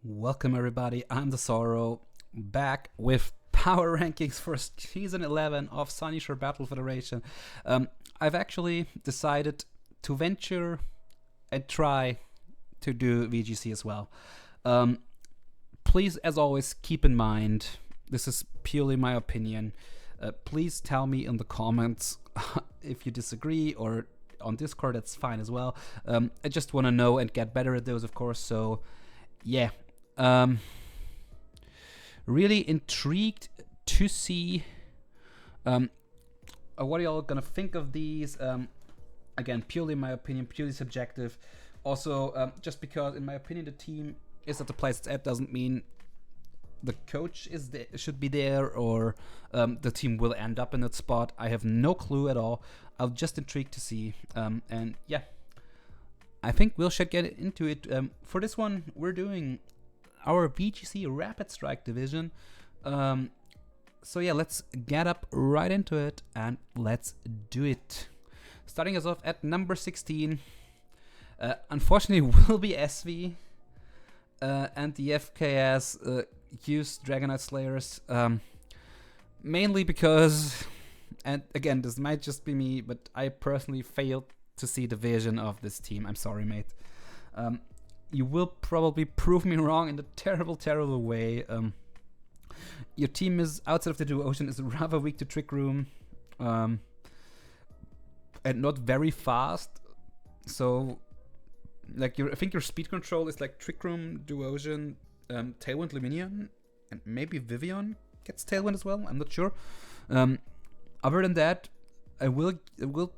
Welcome everybody, I'm the Sorrow, back with power rankings for season 11 of Sunyshore Battle Federation. I've actually decided to venture and try to do VGC as well. Please, as always, keep in mind, this is purely my opinion. Please tell me in the comments if you disagree, or on Discord, that's fine as well. I just want to know and get better at those, of course, so yeah. Really intrigued to see what are y'all gonna think of these. Again, purely my opinion, purely subjective. Also, just because in my opinion the team is at the place it's at doesn't mean the coach is should be there, or the team will end up in that spot. I have no clue at all. I'm just intrigued to see, and yeah, I think we should get into it. For this one, we're doing our VGC Rapid-Strike division. So yeah, let's get up right into it and let's do it. Starting us off at number 16, unfortunately will be SV, and the FKS use Dragonite Slayers, mainly because, and again, this might just be me, but I personally failed to see the vision of this team. I'm sorry, mate. You will probably prove me wrong in a terrible, terrible way. Your team is, outside of the Duo Ocean, is rather weak to Trick Room, and not very fast. So, like, I think your speed control is like Trick Room, Duo Ocean, Tailwind, Luminion, and maybe Vivian gets Tailwind as well. I'm not sure. Other than that, I will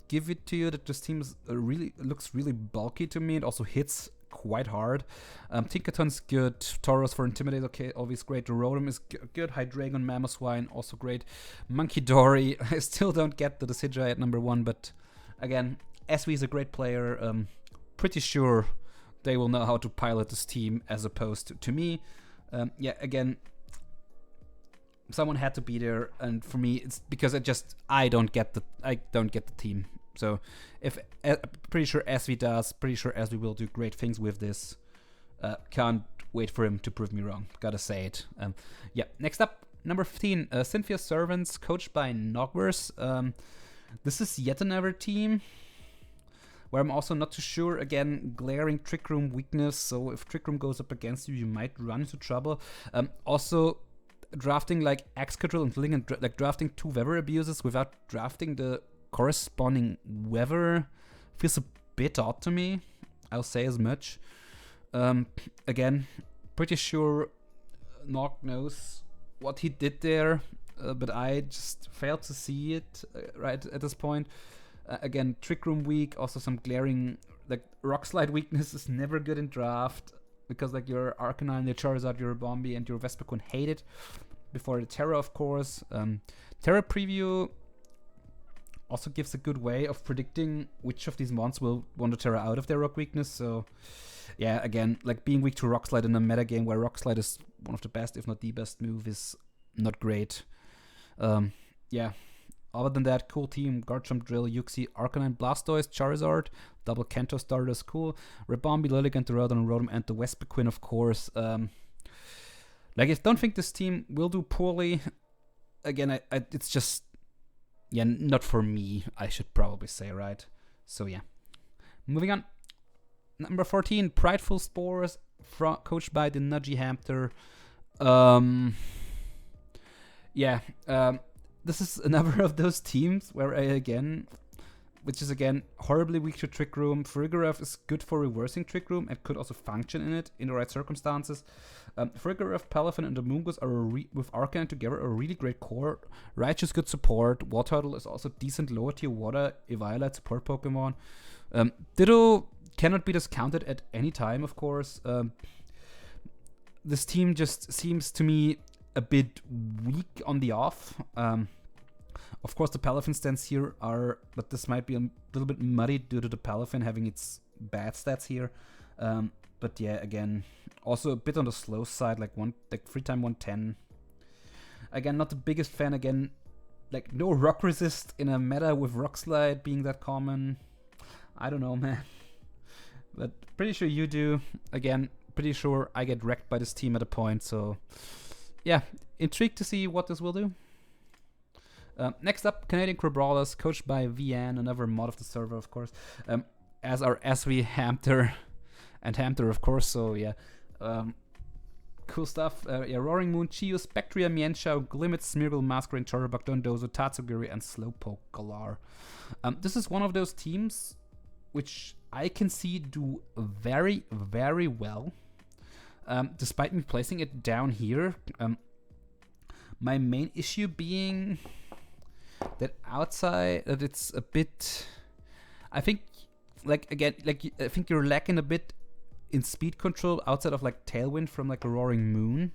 give it to you that this team is looks really bulky to me. It also hits quite hard. Tinkaton's good. Tauros for Intimidate, okay, always great. The Rotom is good. Hydreigon, Mamoswine, also great. Monkey Dory, I still don't get the Decidueye at number 1, but again, SV is a great player. Pretty sure they will know how to pilot this team as opposed to me. Yeah, again, someone had to be there, and for me, it's because I don't get the team. So, pretty sure SV does, pretty sure SV will do great things with this. Can't wait for him to prove me wrong. Gotta say it. Yeah. Next up, number 15, Cynthia's Servants, coached by Nogverse. This is yet another team where I'm also not too sure. Again, glaring Trick Room weakness. So if Trick Room goes up against you, you might run into trouble. Also, drafting like Excadrill and Ling, and like drafting 2 Weather Abuses without drafting the corresponding weather feels a bit odd to me. I'll say as much. Again, pretty sure Nog knows what he did there, but I just failed to see it right at this point. Again, Trick Room weak, also some glaring, like, Rock Slide weakness is never good in draft, because like your Arcanine, your Charizard, your Bombi, and your Vespiquen hate it. Before the Terra, of course. Terra Preview also gives a good way of predicting which of these mons will want to Terra out of their rock weakness. So yeah, again, like being weak to Rock Slide in a meta game where Rock Slide is one of the best, if not the best move, is not great. Yeah, other than that, cool team. Garchomp, Drill, Yuxi, Arcanine, Blastoise, Charizard, double Kanto starter is cool. Rebombi, Lilligant, the Rotom, and the Vespiquen, of course. Like, I don't think this team will do poorly. Again, it's just, yeah, not for me, I should probably say, right? So yeah. Moving on. Number 14, Prideful Spores, coached by the Nudgy Hamster. Yeah, this is another of those teams where which is again horribly weak to Trick Room. Farigiraf is good for reversing Trick Room and could also function in it in the right circumstances. Farigiraf, Palafin, and the Moongus are with Arcanine together a really great core. Raichu is good support. Wartortle is also decent lower tier water Eviolite support Pokemon. Ditto cannot be discounted at any time, of course. This team just seems to me a bit weak on the off. Of course, the Palafin stands here are, but this might be a little bit muddy due to the Palafin having its bad stats here. But yeah, again, also a bit on the slow side, like 3x110. Again, not the biggest fan. Again, like no rock resist in a meta with Rock Slide being that common. I don't know, man. But pretty sure you do. Again, pretty sure I get wrecked by this team at a point. So yeah, intrigued to see what this will do. Next up, Canadian Crew Brawlers, coached by VN, another mod of the server, of course. As our SV Hamter and Hamter, of course. So yeah, cool stuff. Yeah, Roaring Moon, Chiyu, Spectria, Mienshao, Glimmet, Smeargle, Masquerade, Chorobak, Dondozo, Tatsugiri, and Slowpoke Galar. This is one of those teams which I can see do very, very well. Despite me placing it down here. My main issue being that outside, that it's a bit, I think, I think you're lacking a bit in speed control outside of like Tailwind from like a Roaring Moon,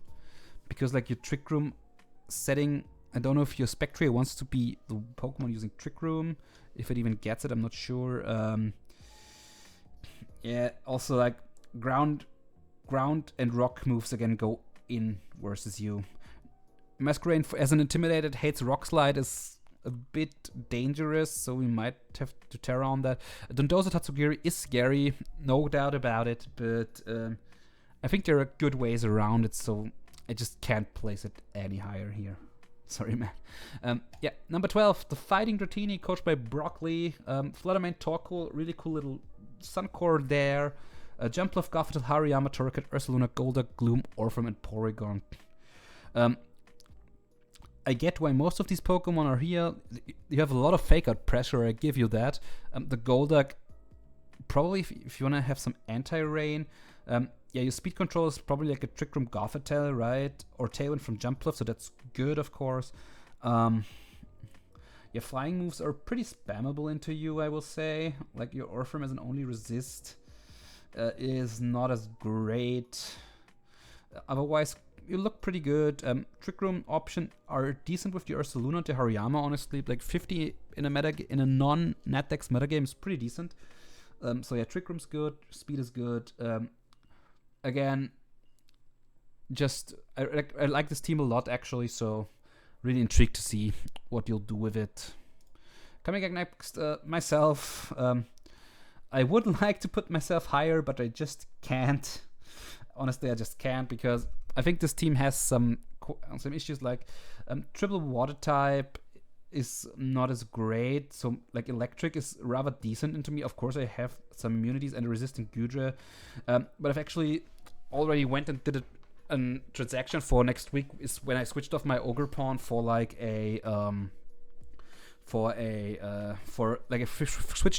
because like your Trick Room setting, I don't know if your Spectria wants to be the Pokemon using Trick Room, if it even gets it, I'm not sure. Yeah, also like ground and rock moves again go in versus you. Masquerade as an Intimidated hates Rock Slide is a bit dangerous, so we might have to tear on that. Dondozo Tatsugiri is scary, no doubt about it, but I think there are good ways around it, so I just can't place it any higher here. Sorry, man. Yeah, number 12, the Fighting Dratini, coached by Broccoli. Fluttermane, Torkoal, really cool little Suncore there. Jumpluff, Gothitelle, Hariyama, Turrican, Ursaluna, Golduck, Gloom, Orphan, and Porygon. I get why most of these Pokemon are here. You have a lot of fake out pressure, I give you that. The Golduck, probably if you want to have some anti-rain, yeah, your speed control is probably like a Trick Room Gothitelle, right? Or Tailwind from Jumpluff, so that's good, of course. Your flying moves are pretty spammable into you, I will say. Like your Orphan as an only resist is not as great. Otherwise, you look pretty good. Trick Room option are decent with the Ursaluna and the Hariyama, honestly. Like 50 in a non-Natdex metagame is pretty decent. So yeah, Trick Room's good, speed is good. Again, just I like this team a lot actually, so really intrigued to see what you'll do with it. Coming up next, myself. I would like to put myself higher, but I just can't. Honestly, I just can't, because I think this team has some issues, like triple water type is not as great, so like electric is rather decent into me. Of course, I have some immunities and a resistant Gudra, but I've actually already went and did a transaction for next week, is when I switched off my Ogerpon for like a switched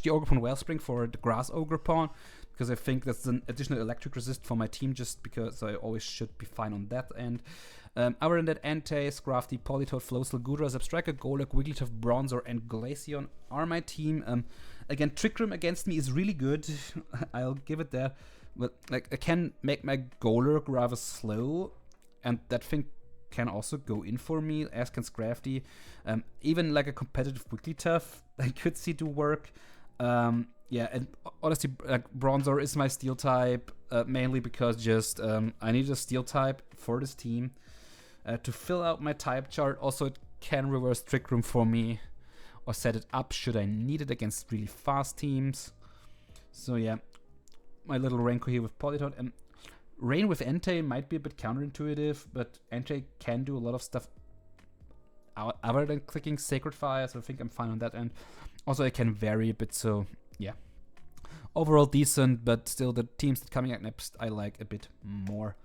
the Ogerpon Wellspring for the Grass Ogerpon, because I think that's an additional electric resist for my team, just because I always should be fine on that end. Other than that, Entei, Scrafty, Politoed, Floatzel, Gudra, Zebstrika, Golduck, Wigglytuff, Bronzor, and Glaceon are my team. Again, Trick Room against me is really good. I'll give it that. But like, I can make my Golurk rather slow, and that thing can also go in for me, as can Scrafty. Even like a competitive Wigglytuff I could see do work. Yeah, and honestly, like Bronzor is my Steel type, mainly because just I need a Steel type for this team to fill out my type chart. Also, it can reverse Trick Room for me, or set it up should I need it against really fast teams. So yeah, my little Renko here with Politoed. And Rain with Entei might be a bit counterintuitive, but Entei can do a lot of stuff other than clicking Sacred Fire, so I think I'm fine on that end. Also, I can vary a bit, so yeah. Overall decent, but still the teams that coming out next I like a bit more.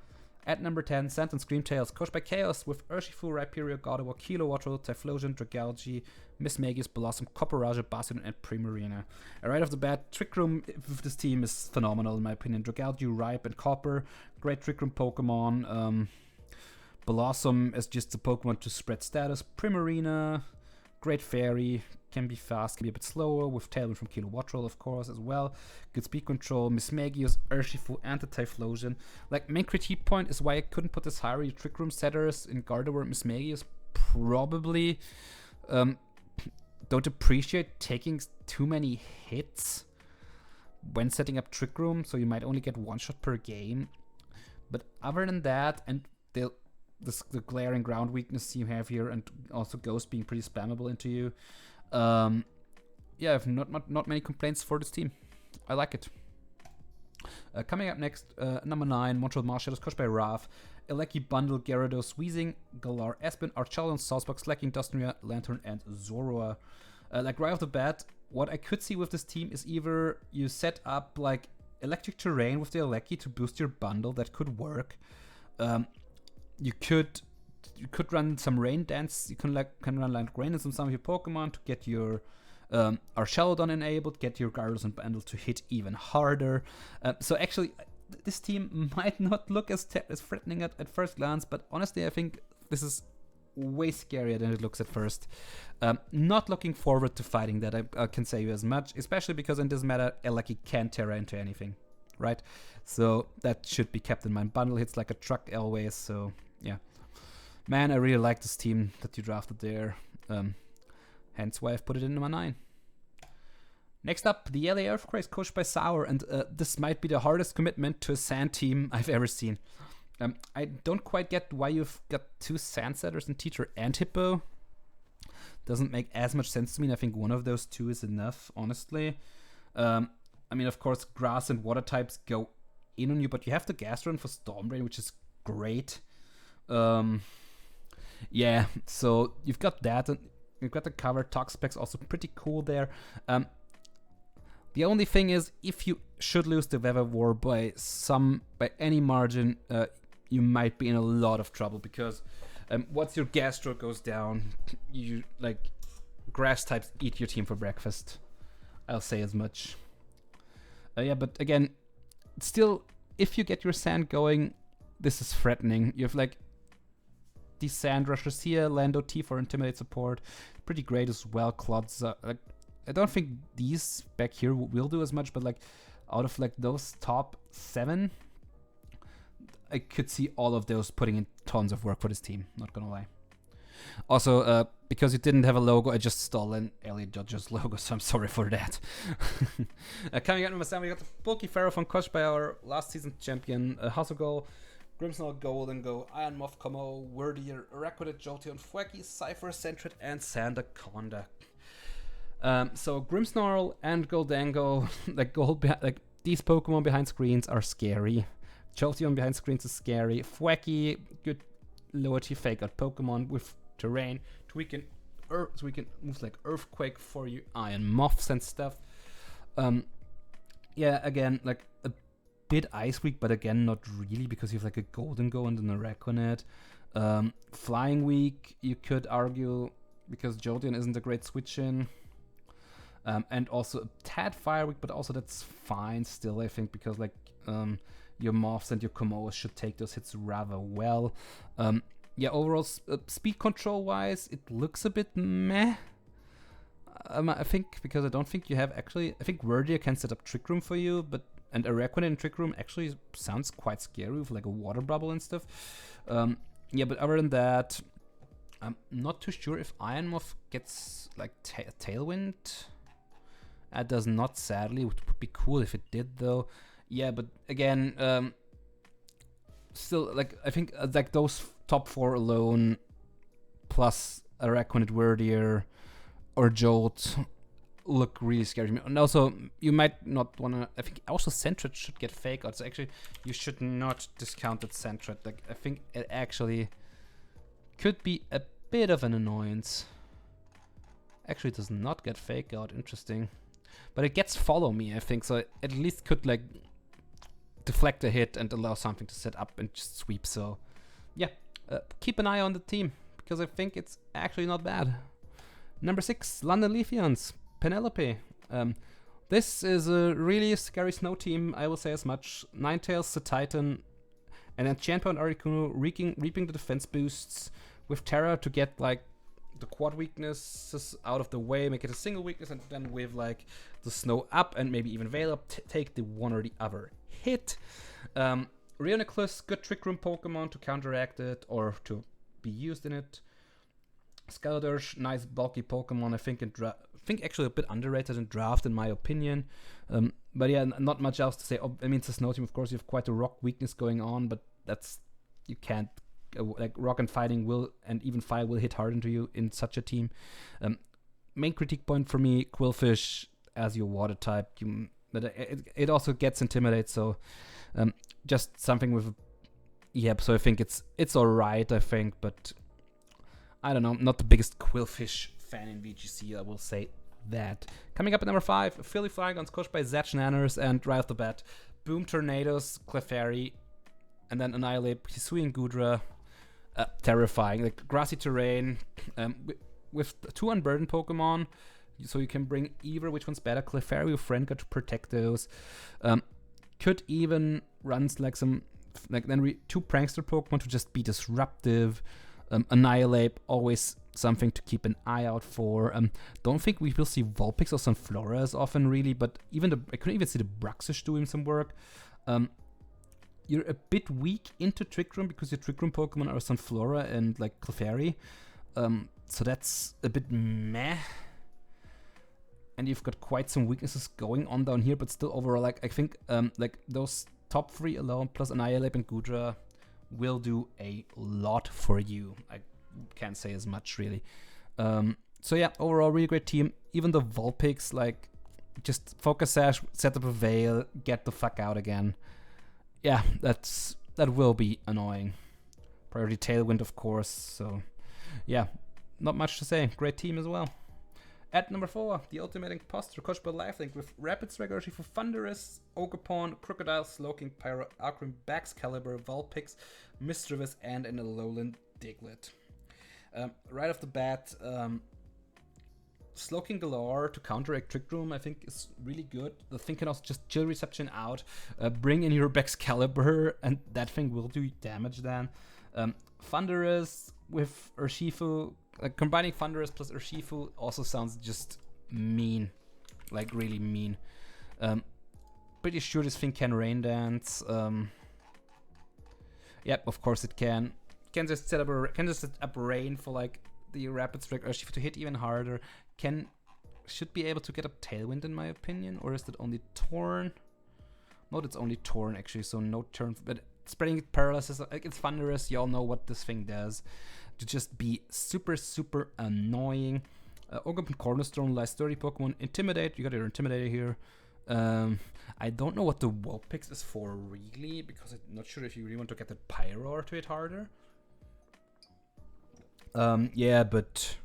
At number 10, Sand and Screamtails, coached by Chaos, with Urshifu, Rhyperior, Gardevoir, Kilowattrel, Typhlosion, Dragalge, Mismagius, Blossom, Copperajah, Bastion, and Primarina. Right off the bat, Trick Room with this team is phenomenal in my opinion. Dragalge, Ripe, and Copper, great Trick Room Pokemon. Blossom is just a Pokemon to spread status. Primarina, great Fairy, can be fast, can be a bit slower, with Tailwind from Kilowattrel, of course, as well. Good speed control, Mismagius, Urshifu, and the Typhlosion. Like, main critique point is why I couldn't put this higher. Your Trick Room setters in Gardevoir and Mismagius probably don't appreciate taking too many hits when setting up Trick Room, so you might only get one shot per game. But other than that, and the glaring ground weakness you have here, and also Ghost being pretty spammable into you, yeah, I have not many complaints for this team. I like it. Coming up next, number 9, Montreal Marshalls, coached by Rav. Eleki, Bundle, Gyarados, Weezing, Galar, Espen, Archelon, Salzburg, Slacking, Dustria, Lantern, and Zorua. Like right off the bat, what I could see with this team is either you set up like electric terrain with the Eleki to boost your bundle. That could work. You could run some rain dance. You can run like rain in some of your Pokemon to get your Archelon enabled, get your Gyarados and bundle to hit even harder. So actually, this team might not look as threatening at first glance, but honestly, I think this is way scarier than it looks at first. Not looking forward to fighting that, I can say you as much, especially because in this meta, Eleki can't Terra into anything, right? So that should be kept in mind. Bundle hits like a truck always, so yeah. Man, I really like this team that you drafted there. Hence why I've put it in number 9. Next up, the LA Earthquakes, coached by Sour, and this might be the hardest commitment to a sand team I've ever seen. I don't quite get why you've got 2 sand setters in Teacher and Hippo. Doesn't make as much sense to me, and I think one of those 2 is enough, honestly. I mean, of course, grass and water types go in on you, but you have the Gastron for Stormbrain, which is great. Yeah, so you've got that, and you've got the cover. Toxapex also pretty cool there. The only thing is, if you should lose the Weather War by any margin, you might be in a lot of trouble, because once your Gastro goes down, you like grass types eat your team for breakfast. I'll say as much. Yeah, but again, still, if you get your sand going, this is threatening. You have like these sand rushers here, Lando T for intimidate support, pretty great as well. Clods, like, I don't think these back here will do as much, but like out of like those top 7, I could see all of those putting in tons of work for this team, not gonna lie. Also, because it didn't have a logo, I just stole an Elliot Judge's logo, so I'm sorry for that. Coming out number 7, we got the Bulky Pharaoh coached by our last season champion, Hasogol, Grimmsnarl, Golden Go, Iron Moth, Como, Wordier, Araquanid, Jolteon, Fueki, Cypher, Sentret, and Sandaconda. So Grimmsnarl and Goldango, like these Pokemon behind screens are scary. Jolteon behind screens is scary. Fueki, good lower T fake out Pokemon with terrain so we can move like Earthquake for you Iron Moths and stuff. Yeah, again, like a bit Ice Weak, but again not really, because you have like a Golden Go and an Araquanid. Flying Weak, you could argue, because Jolteon isn't a great switch in. And also a tad Fire Weak, but also that's fine still, I think, because like your Moths and your Komoas should take those hits rather well. Yeah, overall, speed control wise, it looks a bit meh. I think, because I don't think you have actually, I think Wordier can set up Trick Room for you, and Araquanid in Trick Room actually sounds quite scary with like a water bubble and stuff. Yeah, but other than that, I'm not too sure if Iron Moth gets like Tailwind. It does not, sadly. It would be cool if it did, though. Yeah, but again, still, like, I think like those top 4 alone, plus Araquanid, Wordier, or Jolt, look really scary to me. And also, you might not want to. I think also Sentret should get fake out. So actually, you should not discount that Sentret. Like, I think it actually could be a bit of an annoyance. Actually, it does not get fake out. Interesting. But it gets follow me, I think, so it at least could like deflect a hit and allow something to set up and just sweep. So yeah, keep an eye on the team, because I think it's actually not bad. Number 6, London Leafeons, Penelope. This is a really scary snow team, I will say as much. Ninetales, the Titan, and then Champa and Articuno reaping the defense boosts with Terra to get like the quad weaknesses out of the way, make it a single weakness, and then with like the snow up and maybe even Veil up, take the one or the other hit. Rheoniclus, good Trick Room Pokemon to counteract it or to be used in it. Skeletorch, nice bulky Pokemon. I think actually a bit underrated in draft in my opinion. But yeah, not much else to say. I mean, it's a snow team, of course. You have quite a rock weakness going on, but you can't. Like rock and fighting will, and even fire will hit hard into you in such a team. Main critique point for me, Quillfish as your water type. You but it also gets Intimidate, so just something with... Yep, so I think it's alright, I think, but I don't know, not the biggest Quillfish fan in VGC, I will say that. Coming up at number 5, Philly Flygons, coached by Zach Nanners, and right off the bat, Boom Tornadoes, Clefairy, and then Annihilate, Hisui and Gudra. Terrifying, like grassy terrain, with 2 unburdened Pokemon, so you can bring either, which one's better, Clefairy or Friendguard to protect those. Could even run like some, like then 2 Prankster Pokemon to just be disruptive. Annihilate, always something to keep an eye out for. Don't think we will see Vulpix or Sunflora as often, really, but even I couldn't even see the Bruxish doing some work. You're a bit weak into Trick Room because your Trick Room Pokemon are Sunflora and like Clefairy. So that's a bit meh. And you've got quite some weaknesses going on down here, but still overall, like I think like those top 3 alone plus Annihilate and Gudra will do a lot for you. I can't say as much really. So yeah, overall really great team. Even the Vulpix, like just Focus Sash, set up a Veil, get the fuck out again. Yeah, that will be annoying. Priority Tailwind, of course. So, yeah, not much to say. Great team as well. At number 4, the Ultimate Imposter, coached by Lifelink with Rapid-Strike Urshi for Thunderous, Ogerpon, Crocodile, Slowking, Pyro, Alcrim, Baxcalibur, Vulpix, Mischievous, and an Alolan Diglett. Right off the bat, Slowking Galore to counteract Trick Room, I think, is really good. The thing can also just chill Reception out, bring in your Baxcalibur, and that thing will do damage then. Thunderous with Urshifu, combining Thunderous plus Urshifu also sounds just mean, like really mean. Pretty sure this thing can Rain Dance. Yep, of course it can. Can just set up Rain for like the Rapid-Strike Urshifu to hit even harder. Should be able to get a Tailwind in my opinion, or is that only Torn? No, it's only Torn actually, so no turn. But spreading paralysis, like it's Thunderous. Y'all know what this thing does. To just be super, super annoying. Ogerpon Cornerstone, last 30 Pokemon. Intimidate, you got your Intimidator here. I don't know what the Vulpix is for really, because I'm not sure if you really want to get the Pyro to hit harder. Yeah, but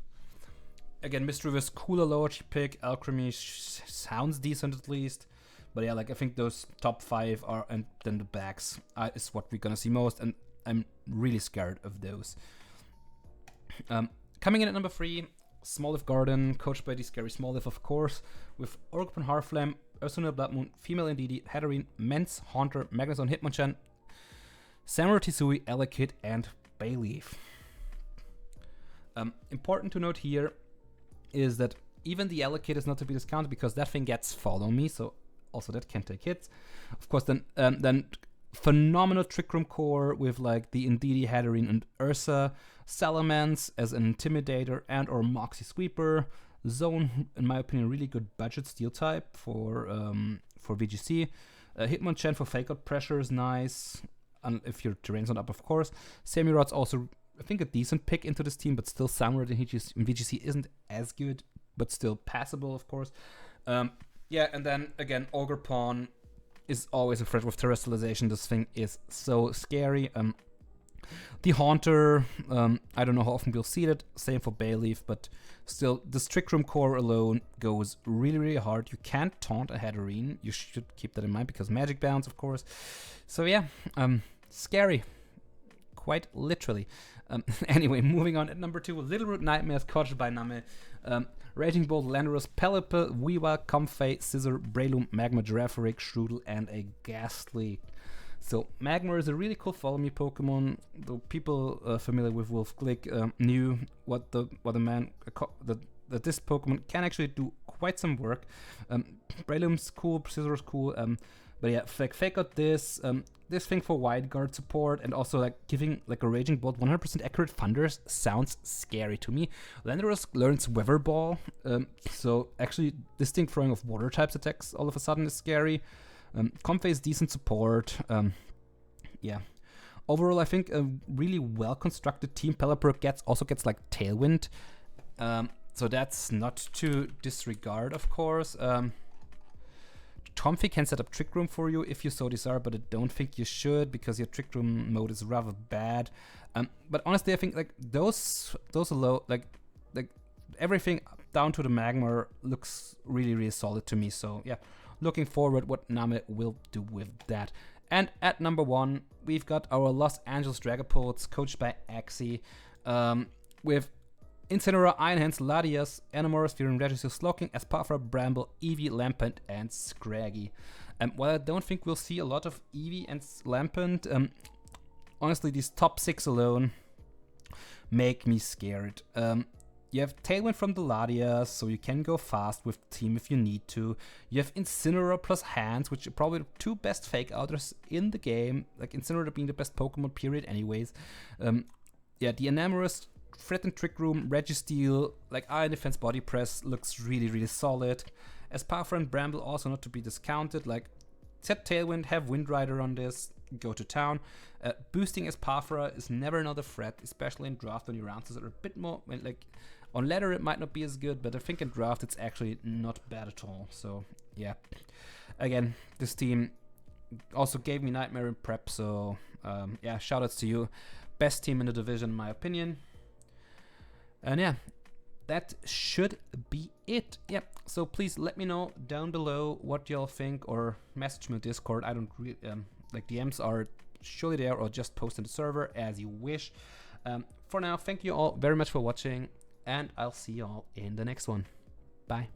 again, Mischievous, cooler lower pick. Alchemy sounds decent at least. But yeah, like I think those top 5 are, and then the backs is what we're gonna see most, and I'm really scared of those. Coming in at number 3, Smoliv Garden, coached by the scary Smoliv, of course, with Ogerpon Harflame, Ursula Bloodmoon, Female Indeedee, Hatterene, Mence, Haunter, Magnezone, Hitmonchan, Samurai Tisui, Elekid, and Bayleaf. Important to note here is that even the Elekid is not to be discounted because that thing gets Follow Me, so also that can take hits. Of course, then phenomenal Trick Room core with like the Indeedee, Hatterene, and Ursa, Salamence as an Intimidator and or Moxie Sweeper, Zone, in my opinion, really good budget Steel type for VGC. Hitmonchan for Fake Out Pressure is nice, and if your terrain's not up, of course. Semirod's also, I think, a decent pick into this team, but still Samurai in VGC isn't as good, but still passable, of course. Yeah, and then again, Ogerpon is always a threat with Terrestrialization. This thing is so scary. The Haunter, I don't know how often we'll see it. Same for Bayleaf, but still, this Trick Room core alone goes really, really hard. You can't taunt a Hatterene. You should keep that in mind because Magic Bounce, of course. So yeah, scary. Quite literally. Anyway, moving on at number 2, Little Root Nightmares, coached by Name. Raging Bolt, Landorus, Pelipper, Weavile, Comfey, Scizor, Breloom, Magma, Girafarig, Strudel, and a Ghastly. So Magmar is a really cool follow me Pokemon. Though people familiar with Wolf Glick knew that this Pokemon can actually do quite some work. Breloom's cool, Scizor's cool. But yeah, fake out this thing for wide guard support, and also like giving like a Raging Bolt 100% accurate Thunders sounds scary to me. Landorus learns Weather Ball, so actually this thing throwing off water types attacks all of a sudden is scary. Comfey is decent support. Yeah. Overall, I think a really well constructed team. Pelipper also gets like Tailwind, so that's not to disregard, of course. Comfy can set up Trick Room for you if you so desire, but I don't think you should because your Trick Room mode is rather bad. But honestly, I think like those alone, like everything down to the Magmar looks really solid to me. So yeah, looking forward what Name will do with that. And at number 1, we've got our Los Angeles Dragapults, coached by Axie, with Incineroar, Iron Hands, Latias, Animorphs, Fury, Registeel, Slowking, Espafra, Bramble, Eevee, Lampent, and Scraggy. While I don't think we'll see a lot of Eevee and Lampent, honestly, these top 6 alone make me scared. You have Tailwind from the Latias, so you can go fast with the team if you need to. You have Incineroar plus Hands, which are probably the 2 best fake outers in the game. Like Incineroar being the best Pokemon, period, anyways. Yeah, the Enamorous, Threatened Trick Room, Registeel, like Iron Defense Body Press looks really solid. Espafra and Bramble also not to be discounted. Like, set Tailwind, have Windrider on this, go to town. Boosting Espafra is never another threat, especially in draft when your answers are a bit more, like, on ladder it might not be as good, but I think in draft it's actually not bad at all. So yeah, again, this team also gave me nightmare in prep, so yeah, shoutouts to you. Best team in the division in my opinion. And yeah, that should be it. Yeah, so please let me know down below what y'all think, or message me on Discord. I don't really like, DMs are surely there, or just post in the server as you wish. For now, thank you all very much for watching, and I'll see you all in the next one. Bye.